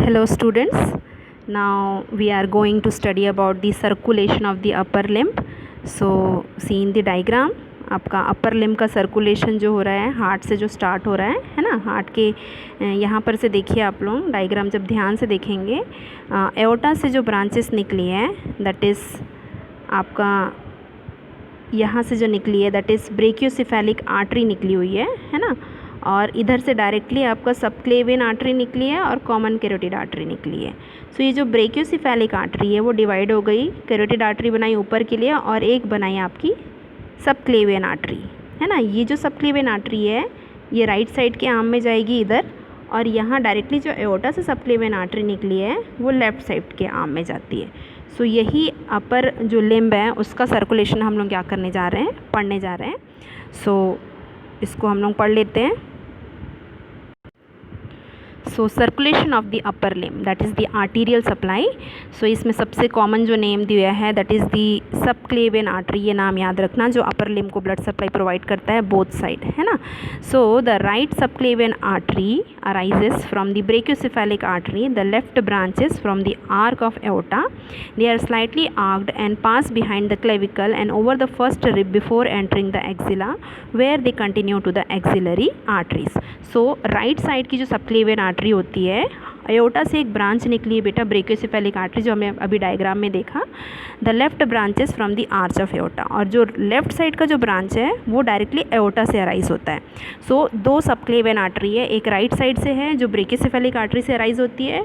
Hello students, now we are going to study about the circulation of the upper limb. So see in the diagram, आपका upper limb का circulation जो हो रहा है heart से जो स्टार्ट हो रहा है ना। हार्ट के यहाँ पर से देखिए आप लोग डायग्राम जब ध्यान से देखेंगे, एओर्टा से जो ब्रांचेस निकली है दैट इज़ आपका यहाँ से जो निकली है दैट इज़ ब्रेकियोसेफेलिक आर्टरी निकली हुई है ना। और इधर से डायरेक्टली आपका सबक्लेवियन आर्टरी निकली है और कॉमन कैरोटिड आर्टरी निकली है। सो ये जो ब्रेकियोसेफेलिक आर्टरी है वो डिवाइड हो गई, कैरोटिड आर्टरी बनाई ऊपर के लिए और एक बनाई आपकी सबक्लेवियन आर्टरी है ना। ये जो सबक्लेवियन आर्टरी है ये राइट साइड के आर्म में जाएगी इधर, और यहाँ डायरेक्टली जो एओर्टा से सबक्लेवियन आर्टरी निकली है वो लेफ़्ट साइड के आर्म में जाती है। सो यही अपर जो लिम्ब है उसका सर्कुलेशन हम लोग क्या करने जा रहे हैं, पढ़ने जा रहे हैं। सो इसको हम लोग पढ़ लेते हैं। So circulation of the upper limb that is the arterial supply. So इसमें सबसे कॉमन जो नेम दिया है दैट इज़ द सबक्लेवियन आर्टरी, ये नाम याद रखना, जो अपर लिम्ब को ब्लड सप्लाई प्रोवाइड करता है बोथ साइड है ना। So the right subclavian artery arises from the brachiocephalic artery, the left branches from the arch of aorta, they are slightly arched and pass behind the clavicle and over the first rib before entering the axilla where they continue to the axillary arteries. So right side की जो subclavian artery होती है, aorta से एक branch निकली है बेटा brachiocephalic artery जो हमने अभी डायग्राम में देखा, the left branches from the arch of aorta, और जो लेफ्ट साइड का जो ब्रांच है वो डायरेक्टली एओर्टा से अराइज होता है। सो दो सबक्लेवियन आर्टरी है, एक राइट साइड से है जो ब्रेकियोसेफेलिक आर्टरी से अराइज होती है,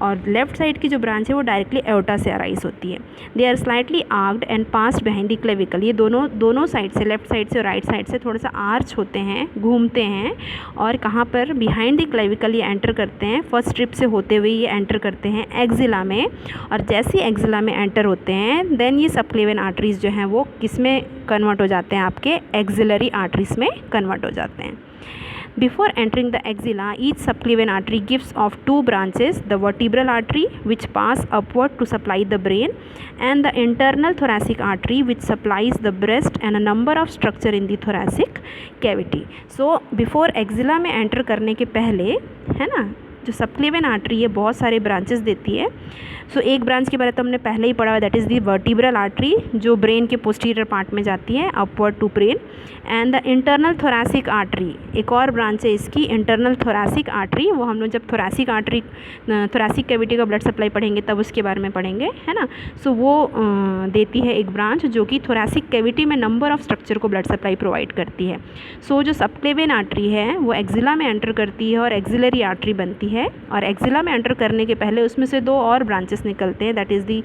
और लेफ्ट साइड की जो ब्रांच है वो डायरेक्टली एओर्टा से अराइज होती है। They are slightly arched and passed behind the clavicle, ये दोनों साइड से, लेफ्ट साइड से और राइट साइड से थोड़ा सा आर्च होते हैं, घूमते हैं, और कहाँ पर बिहाइंड द क्लेविकल ये एंटर करते हैं, फर्स्ट ट्रिप से होते हुए ये एंटर करते हैं एक्जिला में, और जैसे ही एक्जिला में एंटर होते हैं देन ये सबक्लेवियन आर्टरीज जो हैं वो किस में कन्वर्ट हो जाते हैं, आपके एक्सिलरी आर्टरीज में कन्वर्ट हो जाते हैं। Before entering the axilla, each subclavian artery gives off two branches, the vertebral artery which pass upward to supply the brain, and the internal thoracic artery which supplies the breast and a number of structure in the thoracic cavity. So before axilla में enter करने के पहले है ना, जो subclavian artery है बहुत सारे ब्रांचेस देती है। सो एक ब्रांच के बारे में तो हमने पहले ही पढ़ा है that is the vertebral artery जो ब्रेन के पोस्टीरियर पार्ट में जाती है upward to brain, and the internal thoracic artery एक और ब्रांच है इसकी, इंटरनल थोरासिक आर्टरी, वो हम लोग जब थोरासिक आर्टरी थोरासिक कैविटी का ब्लड सप्लाई पढ़ेंगे तब उसके बारे में पढ़ेंगे है ना। सो वो देती है एक ब्रांच जो कि थोरासिक कैविटी में नंबर ऑफ स्ट्रक्चर को ब्लड सप्लाई प्रोवाइड करती है। सो जो सबक्लेवियन आर्टरी है वो एक्जिला में एंटर करती है और एक्सिलरी आर्टरी बनती है, और एक्जिला में एंटर करने के पहले उसमें से दो और ब्रांचेस निकलते हैं that is the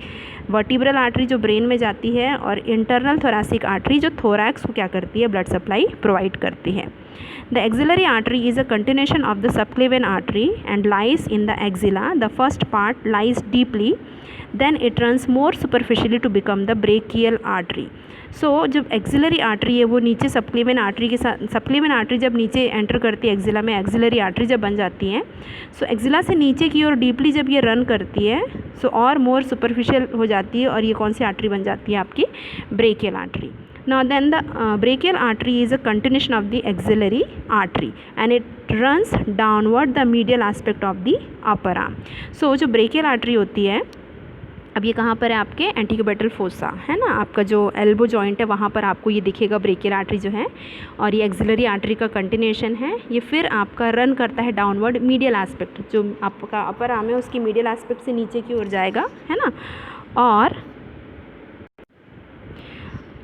vertebral artery जो ब्रेन में जाती है, और इंटरनल थोरासिक आर्टरी जो थोरैक्स को क्या करती है, ब्लड सप्लाई प्रोवाइड करती है। The axillary artery is a continuation of the subclavian artery and lies in the axilla. The first part lies deeply, then it runs more superficially to become the brachial artery. सो जब axillary artery है वो नीचे subclavian artery के साथ, subclavian artery जब नीचे enter करती है एक्जिला में, एक्सिलरी आर्टरी जब बन जाती है, सो एक्जिला से नीचे की ओर डीपली जब ये रन करती है सो और मोर सुपरफिशियल हो जाती है, और ये कौन सी आर्टरी बन जाती है, आपकी brachial artery. Now then the brachial artery is a continuation of the axillary artery and it runs downward the medial aspect of the upper arm. So जो brachial artery होती है, अब ये कहाँ पर है, आपके एंटीक्यूबेटल फोसा है ना, आपका जो एल्बो जॉइंट है वहाँ पर आपको ये दिखेगा ब्रेकियल आर्टरी जो है, और ये एक्सिलरी आर्टरी का कंटिन्यूएशन है। ये फिर आपका रन करता है डाउनवर्ड मीडियल एस्पेक्ट, जो आपका अपर आर्म है उसकी मीडियल एस्पेक्ट से नीचे की ओर जाएगा है ना,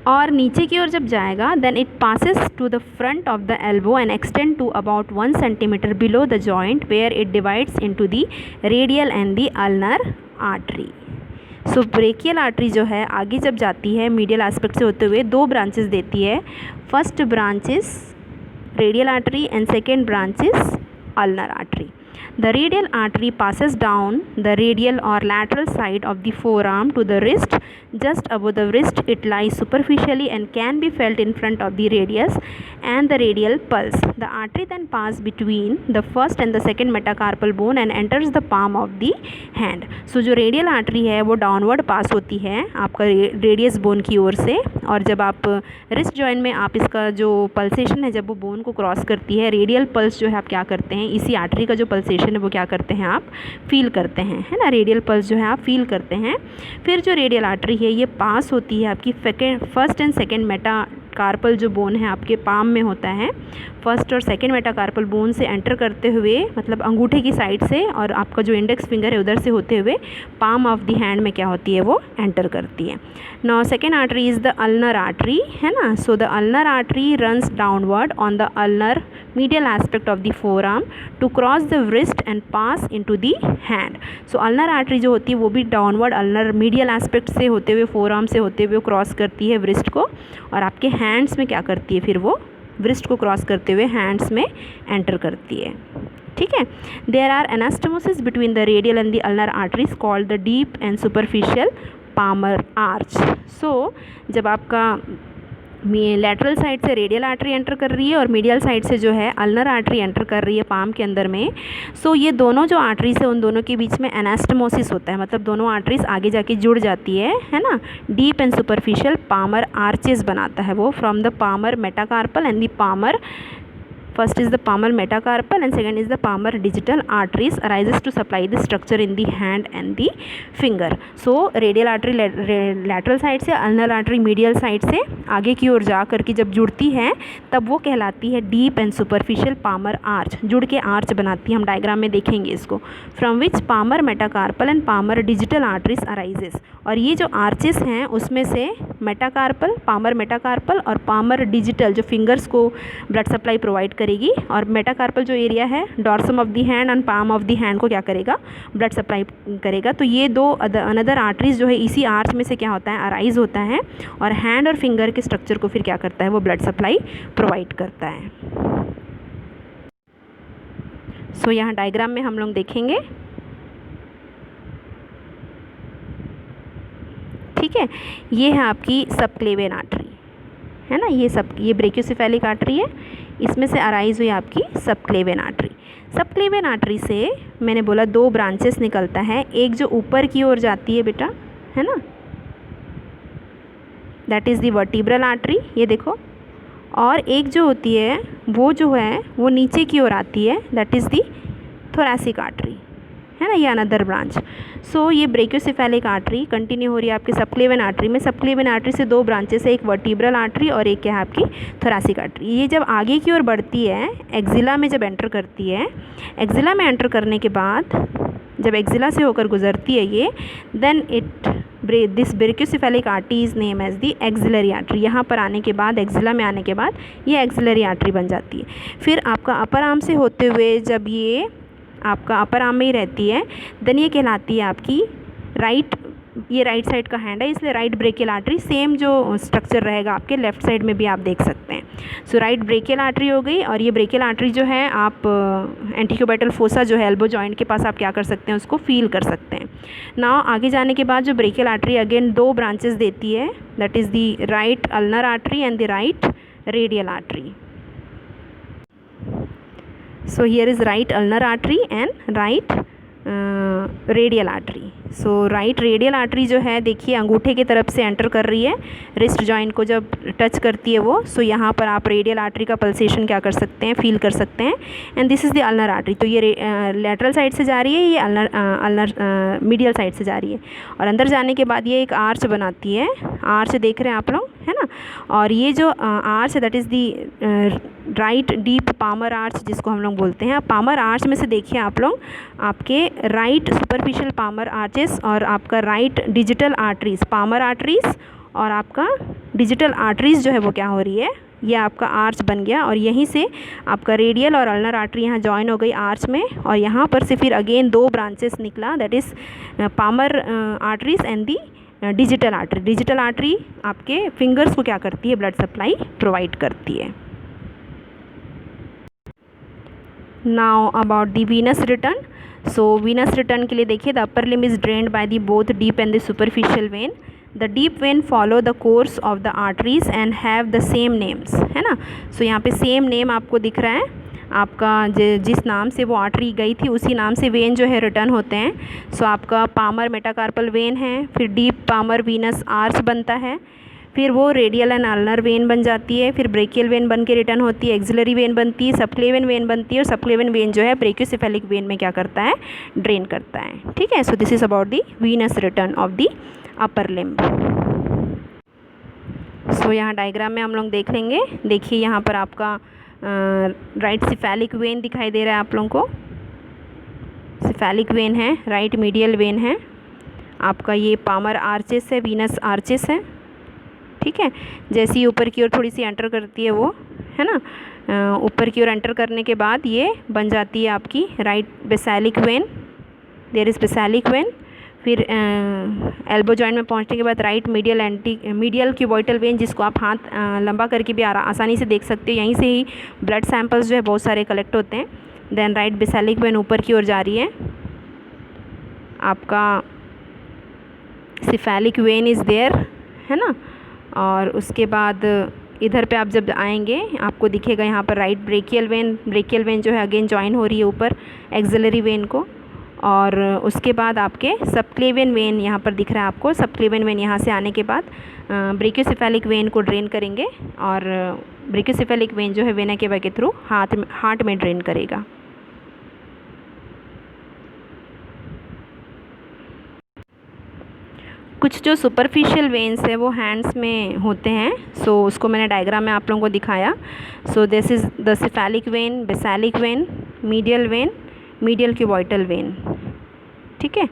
और नीचे की ओर जब जाएगा then it passes to the front of the elbow and extend to about 1 centimetre below the joint where it divides into the radial and the ulnar artery. So brachial artery जो है आगे जब जाती है मीडियल एस्पेक्ट से होते हुए दो ब्रांचेस देती है, first branch is radial artery and second branch is ulnar artery. The radial artery passes down the radial or lateral side of the forearm to the wrist. Just above the wrist, it lies superficially and can be felt in front of the radius and the radial pulse. The artery then passes between the first and the second metacarpal bone and enters the palm of the hand. So जो radial artery है वो downward pass होती है आपका radius bone की ओर से, और जब आप wrist joint में आप इसका जो pulsation है जब वो bone को क्रॉस करती है, radial pulse जो है आप क्या करते हैं, इसी artery का जो पल्सेशन है वो क्या करते हैं आप फील करते हैं, है ना, रेडियल पल्स जो है आप फील करते हैं। फिर जो रेडियल आर्टरी है ये पास होती है आपकी फर्स्ट एंड सेकेंड मेटाकार्पल जो बोन है आपके पाम में होता है, फर्स्ट और सेकेंड मेटाकार्पल बोन से एंटर करते हुए, मतलब अंगूठे की साइड से और आपका जो इंडेक्स फिंगर है उधर से होते हुए पाम ऑफ द हैंड में क्या होती है वो एंटर करती है। Now second artery is the ulnar artery, है ना। So the ulnar artery runs downward on the ulnar medial aspect of the forearm to cross the wrist and pass into the hand. So ulnar artery जो होती है वो भी downward ulnar medial aspect से होते हुए फोरआर्म से होते हुए क्रॉस करती है wrist को, और आपके हैंड्स में क्या करती है फिर वो wrist को क्रॉस करते हुए हैंड्स में एंटर करती है, ठीक है। There are anastomosis between the radial and the ulnar arteries called the deep and superficial palmar arch. So जब आपका लैटरल साइड से रेडियल आर्टरी एंटर कर रही है और मीडियल साइड से जो है अल्नर आर्टरी एंटर कर रही है पाम के अंदर में, सो ये दोनों जो आर्टरीज है उन दोनों के बीच में एनास्टोमोसिस होता है, मतलब दोनों आर्टरीज आगे जाके जुड़ जाती है ना। Deep and superficial palmar arches बनाता है वो from the palmar metacarpal and the palmar, first is the palmar metacarpal and second is the palmar digital arteries arises to supply the structure in the hand and the finger. So radial artery lateral side से, ulnar artery medial side से आगे की ओर जा करके जब जुड़ती है तब वो कहलाती है deep and superficial palmar arch, जुड़ के आर्च बनाती है, हम डायग्राम में देखेंगे इसको। From which palmar metacarpal and palmar digital arteries arises, और ये जो आर्चेस हैं उसमें से मेटाकार्पल, पामर मेटाकार्पल और पामर डिजिटल जो फिंगर्स को ब्लड सप्लाई प्रोवाइड करेगी, और मेटाकार्पल जो एरिया है dorsum of the hand and palm of the hand को क्या करेगा ब्लड सप्लाई करेगा। तो ये दो अनदर आर्टरीज जो है इसी आर्च में से क्या होता है अराइज होता है, और हैंड और फिंगर के स्ट्रक्चर को फिर क्या करता है वो ब्लड सप्लाई प्रोवाइड करता है। सो यहाँ डायग्राम में हम लोग देखेंगे, ठीक है। ये है आपकी सबक्लेवियन आर्टरी, है ना, ये ब्रेकियोसेफेलिक आर्टरी है, इसमें से अराइज हुई आपकी सबक्लेवियन आर्टरी। सबक्लेवियन आर्टरी से मैंने बोला दो ब्रांचेस निकलता है, एक जो ऊपर की ओर जाती है बेटा, है ना, that is the vertebral artery, ये देखो, और एक जो होती है वो जो है वो नीचे की ओर आती है, that is the thoracic artery, है ना, ये अनदर ब्रांच। सो ये ब्रेकियोसेफेलिक आर्टरी कंटिन्यू हो रही है आपके सबक्लेवियन आर्टरी में। सबक्लेवियन आर्टरी से दो ब्रांचेस है, एक वर्टिब्रल आर्टरी और एक क्या है आपकी थोरैसिक आर्टरी। ये जब आगे की ओर बढ़ती है, एक्जिला में जब एंटर करती है, एक्जिला में एंटर करने के बाद जब एक्जिला से होकर गुजरती है ये, then this brachiocephalic artery is name as the axillary artery. यहाँ पर आने के बाद, एक्जिला में आने के बाद ये एक्सिलरी आर्टरी बन जाती है। फिर आपका अपर आर्म से होते हुए जब ये आपका अपर आर्म में ही रहती है, देन ये कहलाती है आपकी राइट, ये राइट साइड का हैंड है इसलिए राइट ब्रेकियल आर्टरी। सेम जो स्ट्रक्चर रहेगा आपके लेफ्ट साइड में भी आप देख सकते हैं। सो राइट ब्रेकियल आर्टरी हो गई, और ये ब्रेकियल आर्टरी जो है आप एंटीक्यूबाइटल फोसा जो है एल्बो जॉइंट के पास आप क्या कर सकते हैं उसको फील कर सकते हैं। नाउ आगे जाने के बाद जो ब्रेकियल आर्टरी अगेन दो ब्रांचेस देती है, that is the right ulnar artery and the right radial artery. So here is right ulnar artery and right radial artery. So right radial artery जो है देखिए अंगूठे की तरफ से एंटर कर रही है, रिस्ट जॉइंट को जब टच करती है वो, सो यहाँ पर आप रेडियल आर्टरी का पल्सेशन क्या कर सकते हैं, फील कर सकते हैं। And this is the ulnar artery, तो ये लेटरल साइड से जा रही है, ये अल्नर मीडियल साइड से जा रही है, और अंदर जाने के बाद ये एक आर्च बनाती है, आर्च देख रहे हैं आप लोग, है ना। और ये जो आर्च है that is the right deep palmar arch जिसको हम लोग बोलते हैं। पामर आर्च में से देखिए आप लोग आपके राइट सुपरफिशियल पामर आर्चेस और आपका right digital arteries, palmar arteries और आपका डिजिटल आर्टरीज जो है वो क्या हो रही है, ये आपका आर्च बन गया, और यहीं से आपका रेडियल और अल्नर आर्टरी यहाँ जॉइन हो गई आर्च में, और यहाँ पर से फिर अगेन दो ब्रांचेस निकला, that is palmar arteries and the digital artery. Digital artery आपके फिंगर्स को क्या करती है, ब्लड सप्लाई प्रोवाइड करती है। Now about the venous return. So venous return के लिए देखिए, the upper limb is drained by the both deep and the superficial vein. The deep vein follow the course of the arteries and have the same names, है ना। सो यहाँ पे same name आपको दिख रहा है, आपका जिस नाम से वो आर्टरी गई थी उसी नाम से वेन जो है रिटर्न होते हैं। सो आपका पामर मेटाकार्पल वेन है, फिर डीप पामर वीनस आर्च बनता है, फिर वो रेडियल एंड अल्नर वेन बन जाती है, फिर ब्रेकियल वेन बन के रिटर्न होती है, एक्सिलरी वेन बनती है, सबक्लेवियन वेन बनती है, और सबक्लेवियन वेन जो है ब्रेकियोसेफेलिक वेन में क्या करता है, ड्रेन करता है। ठीक है, so this is about the venous return of the upper limb. So यहाँ डायग्राम में हम लोग देख लेंगे। देखिए यहाँ पर आपका राइट सिफेलिक वेन दिखाई दे रहा है आप लोगों को, सिफेलिक वेन है, राइट मीडियल वेन है, आपका ये पामर आर्चेस है, वीनस आर्चेस है। ठीक है, जैसे ही ऊपर की ओर थोड़ी सी एंटर करती है वो, है ना, ऊपर की ओर एंटर करने के बाद ये बन जाती है आपकी right basilic vein, there is basilic vein. फिर एल्बो जॉइंट में पहुंचने के बाद राइट मीडियल क्यूबॉइटल वेन, जिसको आप हाथ लंबा करके भी आसानी से देख सकते हो, यहीं से ही ब्लड सैंपल्स जो है बहुत सारे कलेक्ट होते हैं। देन राइट बेसालिक वेन ऊपर की ओर जा रही है, आपका सिफेलिक वेन इज़ देयर, है ना, और उसके बाद इधर पे आप जब आएंगे आपको दिखेगा यहाँ पर राइट ब्रेकियल वेन जो है अगेन ज्वाइन हो रही है ऊपर एक्सिलरी वेन को, और उसके बाद आपके सबक्लेवियन वेन यहाँ पर दिख रहा है आपको। सबक्लेवियन वेन यहाँ से आने के बाद ब्रेकियोसेफेलिक वेन को ड्रेन करेंगे, और ब्रेकियोसेफेलिक वेन जो है वेना केवा के थ्रू हार्ट में ड्रेन करेगा। कुछ जो सुपरफिशियल वेन्स है वो हैंड्स में होते हैं, सो उसको मैंने डायग्राम में आप लोगों को दिखाया। So this is the cephalic vein, basilic vein, medial vein, medial cubital vein. ठीक है,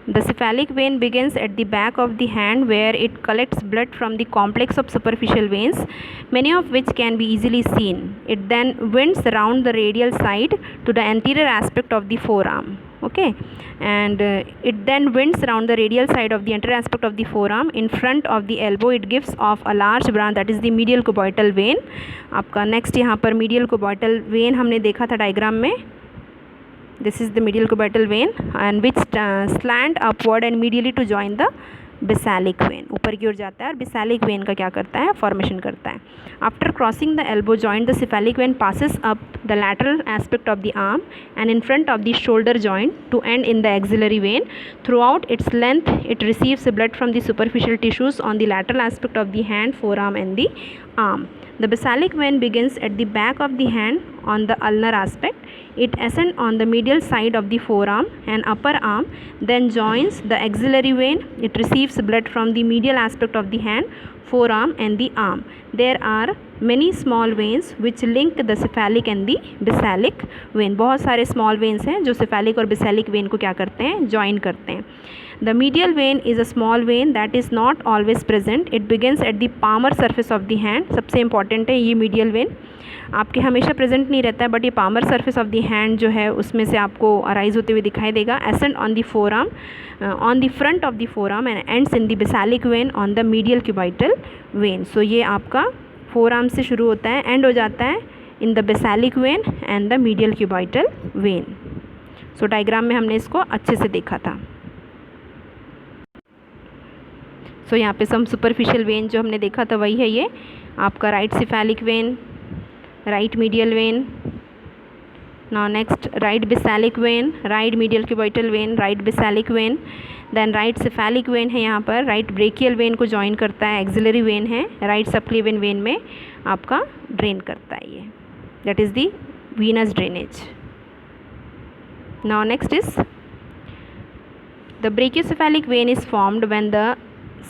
the cephalic vein begins at the back of the hand where it collects blood from the complex of superficial veins, many of which can be easily seen. It then winds around the radial side to the anterior aspect of the forearm. Okay, and it then winds around the radial side of the anterior aspect of the forearm in front of the elbow. It gives off a large branch, that is the medial cuboidal vein. आपका next यहाँ पर medial cuboidal vein हमने देखा था diagram में। This is the medial cuboidal vein and which slant upward and medially to join the basilic vein, ऊपर की ओर जाता है और बेसालिक वेन का क्या करता है, फॉर्मेशन करता है। After crossing the elbow joint the cephalic vein passes up the lateral aspect of the arm and in front of the shoulder joint to end in the axillary vein. Throughout its length it receives blood from the superficial tissues on the lateral aspect of the hand, forearm and the arm. The basalic vein begins at the back of the hand on the ulnar aspect. It ascends on the medial side of the forearm and upper arm, then joins the axillary vein. It receives blood from the medial aspect of the hand, forearm and the arm. There are many small veins which link the cephalic and the basalic vein. बहुत सारे small veins हैं जो cephalic और basalic vein को क्या करते हैं, join करते हैं। The medial vein is a small vein that is not always present. It begins at the palmar surface of the hand. सबसे important है ये medial vein, आपके हमेशा प्रेजेंट नहीं रहता है, बट ये palmar surface of the hand जो है उसमें से आपको अराइज होते हुए दिखाई देगा। Ascend on the forearm, on the front of the forearm and ends in the basilic vein on the medial cubital vein. So ये आपका फोरआर्म से शुरू होता है, एंड हो जाता है in the basilic vein and the medial cubital vein. So diagram में हमने इसको अच्छे से देखा था। सो यहाँ पे सम सुपरफिशियल वेन जो हमने देखा था वही है ये आपका right cephalic vein, right medial vein. Now next right basilic vein, right medial cubital vein, right basilic vein. Then right cephalic vein है यहाँ पर, राइट ब्रेकियल वेन को ज्वाइन करता है, एक्सिलरी वेन है, राइट सबक्लेवियन वेन में आपका drain करता है ये, that is the venous drainage. Now next is the brachiocephalic vein is formed when the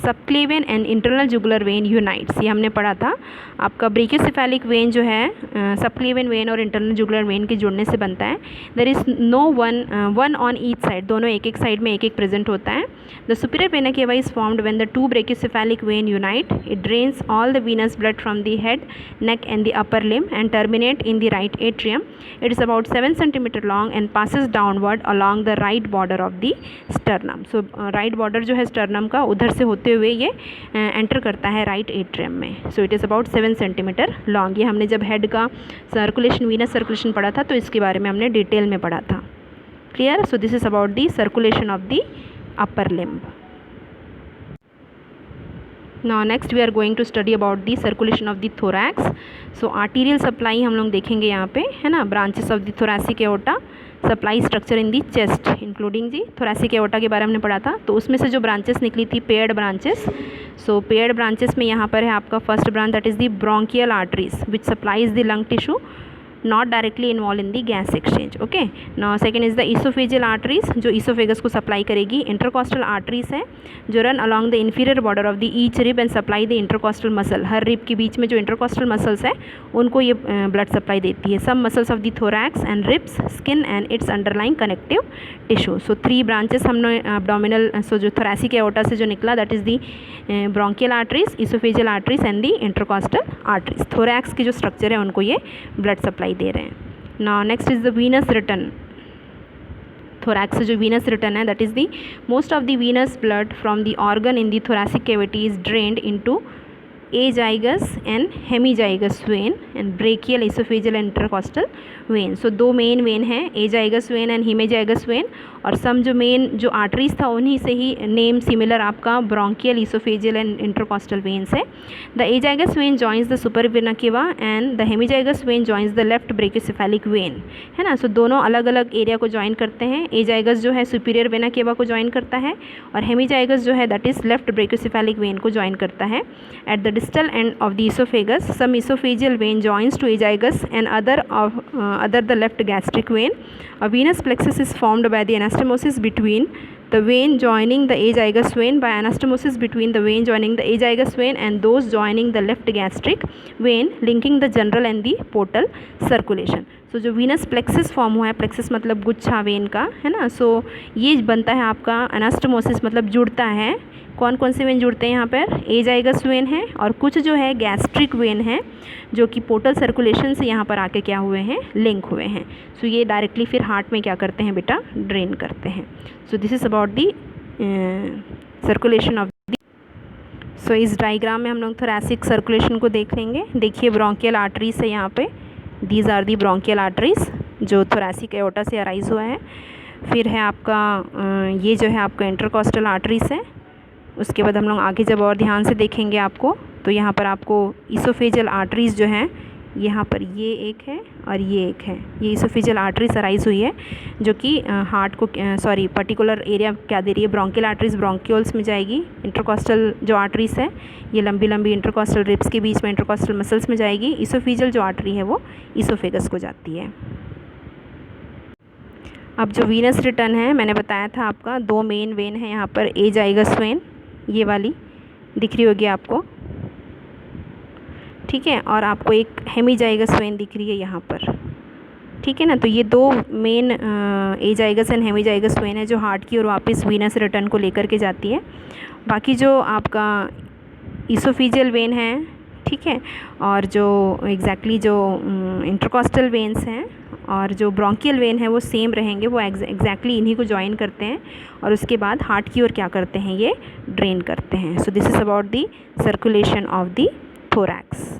subclavian and internal jugular vein unites. ये हमने पढ़ा था, आपका ब्रेकियोसेफेलिक वेन जो है सबक्लेवियन वेन और इंटरनल जुगुलर वेन के जुड़ने से बनता है। There is no one on each side, दोनों एक एक साइड में एक एक प्रेजेंट होता है। The superior vena cava is formed when the two brachiocephalic when unite. It drains all the venous blood from the head, neck and the upper limb and terminate in the right atrium. It is about 7 cm long and passes downward along the right border of the sternum. So right border जो है sternum का, उधर से होते हुए ये enter करता है राइट एट्रियम में. So it is about 7 cm long. ये हमने जब हेड का सर्कुलेशन, वीनस सर्कुलेशन पढ़ा था तो इसके बारे में हमने डिटेल में पढ़ा था. Clear? So this is about the circulation of the upper limb. Now next we are going to study about the circulation of the thorax. So arterial supply हम लोग देखेंगे यहाँ पे, है ना. branches of the thoracic aorta supply structure in the chest including the thoracic aorta के बारे में हमने पढ़ा था. तो उसमें से जो branches निकली थी, paired branches, सो पेयर्ड ब्रांचेस में यहाँ पर है आपका first branch that is the bronchial arteries which supplies the lung tissue not directly involve in the gas exchange. Okay, now second is the oesophageal arteries जो oesophagus को supply करेगी. Intercostal arteries है जो run along the inferior border of the each rib end supply the intercostal muscle. Her rib के बीच में जो intercostal muscles है उनको ये ब्लड सप्लाई देती है. सब muscles of the thorax and ribs, skin and it's underlying connective tissue. So 3 branches हमने एब्डोमिनल जो थोरैसिक एओर्टा से जो निकला that is the bronchial arteries, oesophageal arteries and the intercostal arteries. Thorax की जो स्ट्रक्चर है उनको ये ब्लड सप्लाई दे रहे हैं. Now next is the venous return. Thorax से जो वीनस रिटर्न है that is the most of the venous blood from the organ in the thoracic cavity is drained into azygos and hemiazygos vein and brachial, oesophageal and intercostal vein. So 2 main vein हैं, azygos vein and hemiazygos vein. और some जो main जो arteries था उन्हीं से ही name similar आपका bronchial, oesophageal and intercostal veins है. The azygos when joins the super vena cava and the hemizygous when joins the left brachiocephalic when, है ना. सो दोनों अलग अलग एरिया को ज्वाइन करते हैं. एजाइगस जो है सुपीरियर वेना केवा को ज्वाइन करता है और हेमीजाइगस जो है that is left brachiocephalic when को ज्वाइन करता है. At the distal end of the esophagus, some esophageal vein joins to azagus and other the left gastric vein. A venous plexus is formed by the anastomosis between the vein joining the azagus vein, by anastomosis between the vein joining the azagus vein and those joining the left gastric vein, linking the general and the portal circulation. सो जो Venus plexus form हुआ है, plexus मतलब गुच्छा when का, है ना. सो ये बनता है आपका एनास्टोमोसिस मतलब जुड़ता है. कौन कौन से वेन जुड़ते हैं यहाँ पर? एजाइगस वेन है और कुछ जो है गैस्ट्रिक वेन है जो कि पोर्टल सर्कुलेशन से यहाँ पर आके क्या हुए हैं, लिंक हुए हैं. सो ये डायरेक्टली फिर हार्ट में क्या करते हैं बेटा, ड्रेन करते हैं. So this is about the circulation of the. So इस डायग्राम में हम लोग थोरैसिक सर्कुलेशन को देख लेंगे. देखिए ब्रोंकियल आर्टरीज है यहाँ पे, these are the bronchial arteries जो थोरैसिक एओर्टा से अराइज हुआ है. फिर है आपका ये जो है आपका इंटरकॉस्टल आर्टरीज है. उसके बाद हम लोग आगे जब और ध्यान से देखेंगे आपको तो यहाँ पर आपको इसोफेजियल आर्टरीज जो हैं, यहाँ पर ये एक है और ये एक है. ये इसोफेजियल आर्टरीज अराइज हुई है जो कि हार्ट को पर्टिकुलर एरिया क्या दे रही है, ब्रोंकियल आर्टरीज ब्रोंक्यूल्स में जाएगी. इंटरकॉस्टल जो आर्टरीज है ये लंबी लंबी इंटरकॉस्टल रिब्स के बीच में इंटरकॉस्टल मसल्स में जाएगी. इसोफेजियल जो आर्टरी है वो इसोफेगस को जाती है. अब जो वीनस रिटर्न है मैंने बताया था आपका 2 मेन वेन है यहाँ पर. एजाइगस वेन ये वाली दिख रही होगी आपको, ठीक है, और आपको एक हेमीजाइगस वेन दिख रही है यहाँ पर, ठीक है ना. तो ये 2 main azygos and hemiazygos when है जो हार्ट की और वापस वीनस रिटर्न को लेकर के जाती है. बाकी जो आपका इसोफेजियल वेन है, ठीक है, और जो एग्जैक्टली जो इंटरकॉस्टल वेन्स हैं और जो ब्रोंकियल वेन है वो सेम रहेंगे. वो एग्जैक्टली इन्हीं को ज्वाइन करते हैं और उसके बाद हार्ट की ओर क्या करते हैं, ये ड्रेन करते हैं. So this is about the circulation of the thorax.